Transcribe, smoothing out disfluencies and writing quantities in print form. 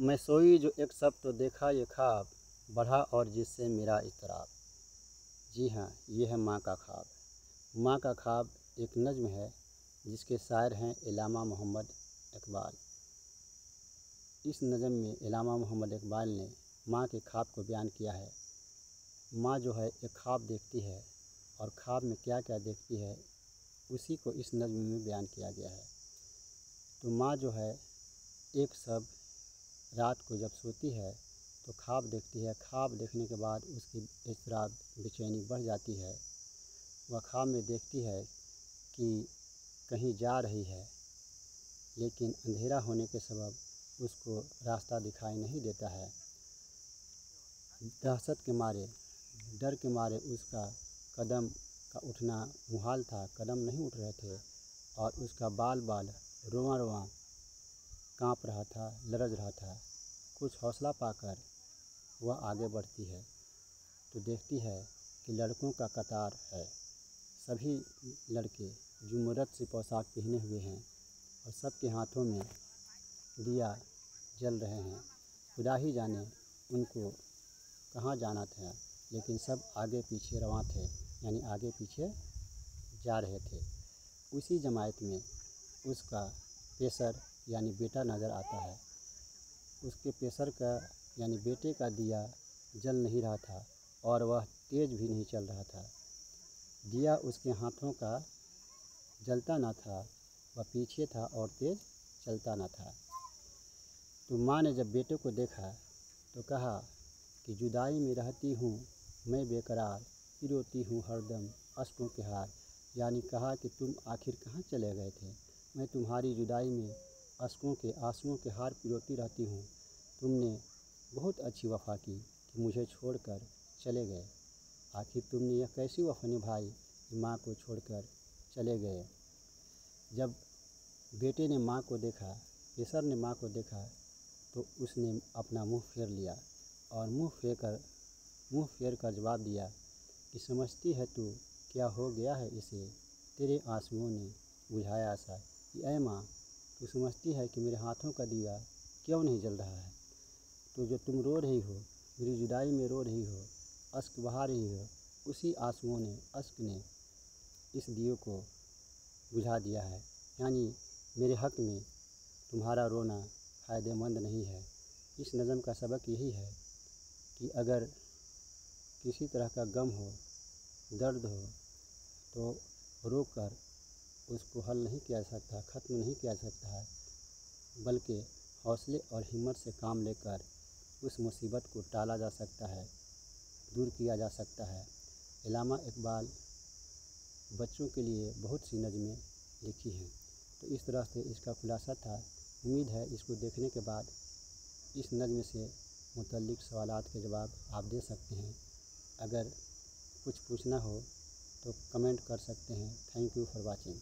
मैं सोई जो एक शब तो देखा ये ख्वाब, बढ़ा और जिससे मेरा इज़्तिराब। जी हाँ, ये है माँ का ख्वाब। माँ का ख्वाब एक नज़्म है जिसके शायर हैं इल्लामा मोहम्मद इकबाल। इस नज़्म में इल्लामा मोहम्मद इकबाल ने माँ के ख्वाब को बयान किया है। माँ जो है एक ख्वाब देखती है और ख्वाब में क्या क्या देखती है उसी को इस नज़्म में बयान किया गया है। तो माँ जो है एक शब रात को जब सोती है तो ख्वाब देखती है। ख्वाब देखने के बाद उसकी इज़्तिराब बेचैनी बढ़ जाती है। वह ख्वाब में देखती है कि कहीं जा रही है, लेकिन अंधेरा होने के सबब उसको रास्ता दिखाई नहीं देता है। दहशत के मारे, डर के मारे उसका कदम का उठना मुहाल था, कदम नहीं उठ रहे थे और उसका बाल रोवां रोवां काँप रहा था, लरज़ रहा था। कुछ हौसला पाकर वह आगे बढ़ती है तो देखती है कि लड़कों का कतार है। सभी लड़के जुमरत सी पोशाक पहने हुए हैं और सबके हाथों में दिया जल रहे हैं। खुदा ही जाने उनको कहाँ जाना था, लेकिन सब आगे पीछे रवां थे, यानी आगे पीछे जा रहे थे। उसी जमात में उसका पेसर यानी बेटा नज़र आता है। उसके पेसर का यानी बेटे का दिया जल नहीं रहा था और वह तेज़ भी नहीं चल रहा था। दिया उसके हाथों का जलता न था, वह पीछे था और तेज़ चलता न था। तो माँ ने जब बेटे को देखा तो कहा कि जुदाई में रहती हूँ मैं बेकरार, पिरोती हूँ हरदम अश्कों के हार। यानी कहा कि तुम आखिर कहाँ चले गए थे, मैं तुम्हारी जुदाई में अश्कों के आंसुओं के हार पिरोती रहती हूँ। तुमने बहुत अच्छी वफ़ा की कि मुझे छोड़कर चले गए। आखिर तुमने यह कैसी वफ़ा निभाई कि माँ को छोड़कर चले गए। जब बेटे ने माँ को देखा, पेसर ने माँ को देखा, तो उसने अपना मुँह फेर लिया और मुँह फेर कर जवाब दिया कि समझती है तू क्या हो गया है इसे, तेरे आंसुओं ने बुझाया सा। कि ऐ माँ, तू समझती है कि मेरे हाथों का दिया क्यों नहीं जल रहा है। तो जो तुम रो रही हो, मेरी जुदाई में रो रही हो, अश्क बहा रही हो, उसी आंसुओं ने, अश्क ने इस दिए को बुझा दिया है। यानी मेरे हक़ में तुम्हारा रोना फ़ायदेमंद नहीं है। इस नज़्म का सबक यही है कि अगर किसी तरह का गम हो, दर्द हो, तो रो कर उसको हल नहीं किया जा सकता, ख़त्म नहीं किया जा सकता है, बल्कि हौसले और हिम्मत से काम लेकर उस मुसीबत को टाला जा सकता है, दूर किया जा सकता है। इल्लामा इकबाल बच्चों के लिए बहुत सी नज़में लिखी हैं। तो इस तरह से इसका खुलासा था। उम्मीद है इसको देखने के बाद इस नज़्म से मुतल्लिक़ सवालात के जवाब आप दे सकते हैं। अगर कुछ पूछना हो तो कमेंट कर सकते हैं। Thank you for watching.